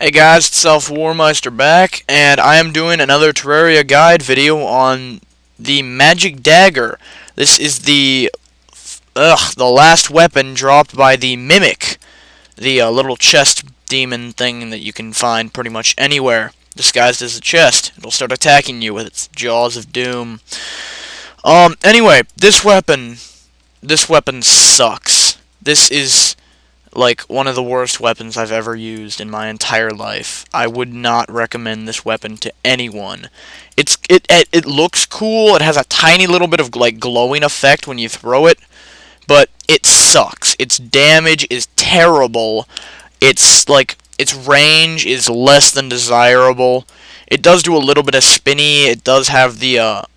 Hey guys, it's Warmeister back, and I am doing another Terraria guide video on the Magic Dagger. This is the last weapon dropped by the Mimic, the little chest demon thing that you can find pretty much anywhere, disguised as a chest. It'll start attacking you with its jaws of doom. Anyway, this weapon sucks. This is like one of the worst weapons I've ever used in my entire life. I would not recommend this weapon to anyone. It looks cool. It has a tiny little bit of like glowing effect when you throw it, but it sucks. Its damage is terrible. Its range is less than desirable. It does do a little bit of spinny. It does have the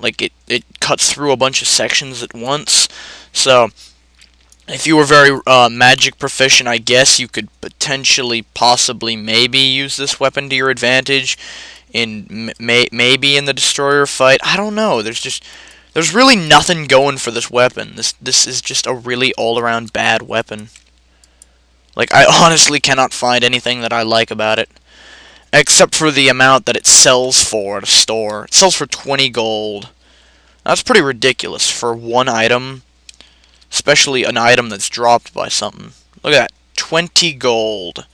it cuts through a bunch of sections at once. So if you were very magic proficient, I guess you could potentially, possibly, maybe use this weapon to your advantage in maybe in the destroyer fight. I don't know. There's really nothing going for this weapon. This is just a really all-around bad weapon. Like, I honestly cannot find anything that I like about it, except for the amount that it sells for at a store. It sells for 20 gold. That's pretty ridiculous for one item. Especially an item that's dropped by something. Look at that. 20 gold.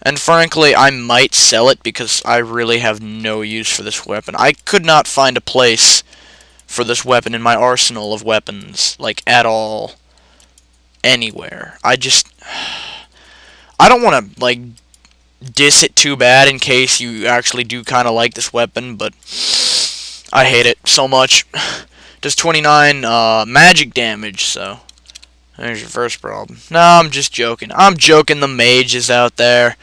And frankly, I might sell it because I really have no use for this weapon. I could not find a place for this weapon in my arsenal of weapons. Like, at all. Anywhere. I don't want to, like, diss it too bad in case you actually do kind of like this weapon, but I hate it so much. Does 29 magic damage, so there's your first problem. No, I'm just joking. I'm joking, the mage is out there.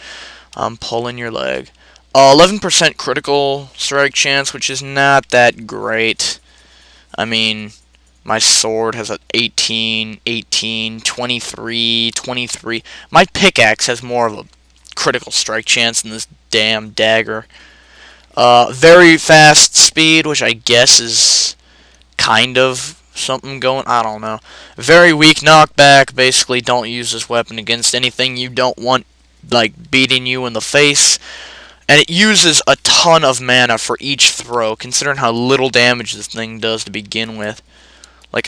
I'm pulling your leg. 11% critical strike chance, which is not that great. I mean, my sword has an 18, 18, 23, 23. My pickaxe has more of a critical strike chance than this damn dagger. Very fast speed, which I guess is kind of something going, I don't know. Very weak knockback. Basically, don't use this weapon against anything you don't want, like, beating you in the face. And it uses a ton of mana for each throw, considering how little damage this thing does to begin with. Like,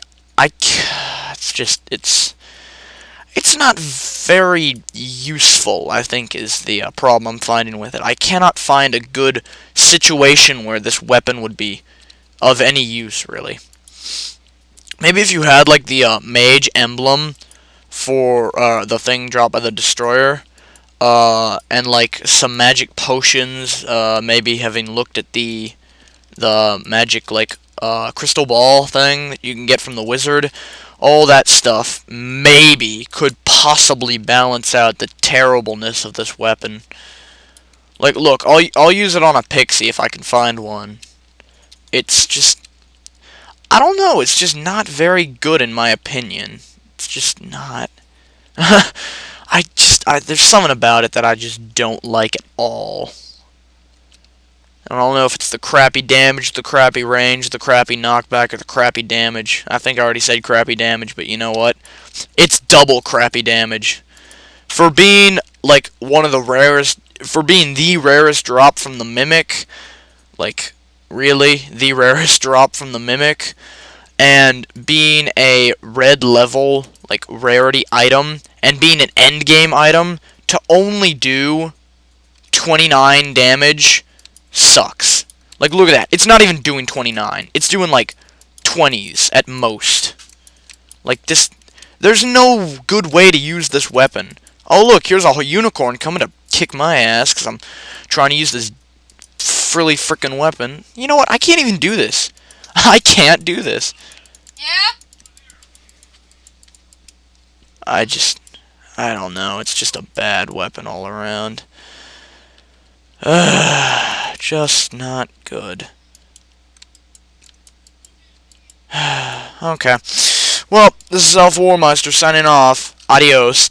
it's not very useful, I think, is the problem I'm finding with it. I cannot find a good situation where this weapon would be of any use, really. Maybe if you had like the mage emblem for the thing dropped by the destroyer, and like some magic potions, maybe having looked at the magic like crystal ball thing that you can get from the wizard, all that stuff maybe could possibly balance out the terribleness of this weapon. Like, look, I'll use it on a pixie if I can find one. It's just, I don't know, it's just not very good in my opinion. It's just not. There's something about it that I just don't like at all. I don't know if it's the crappy damage, the crappy range, the crappy knockback, or the crappy damage. I think I already said crappy damage, but you know what? It's double crappy damage. For being, like, one of the rarest, for being the rarest drop from the Mimic, like, really, the rarest drop from the Mimic, and being a red level, like, rarity item, and being an endgame item, to only do 29 damage sucks. Like, look at that. It's not even doing 29. It's doing, like, 20s at most. Like, this, there's no good way to use this weapon. Oh, look, here's a unicorn coming to kick my ass because I'm trying to use this frilly frickin' weapon. You know what? I can't even do this. I can't do this. Yeah? I don't know. It's just a bad weapon all around. Just not good. Okay. Well, this is Warmeister signing off. Adios.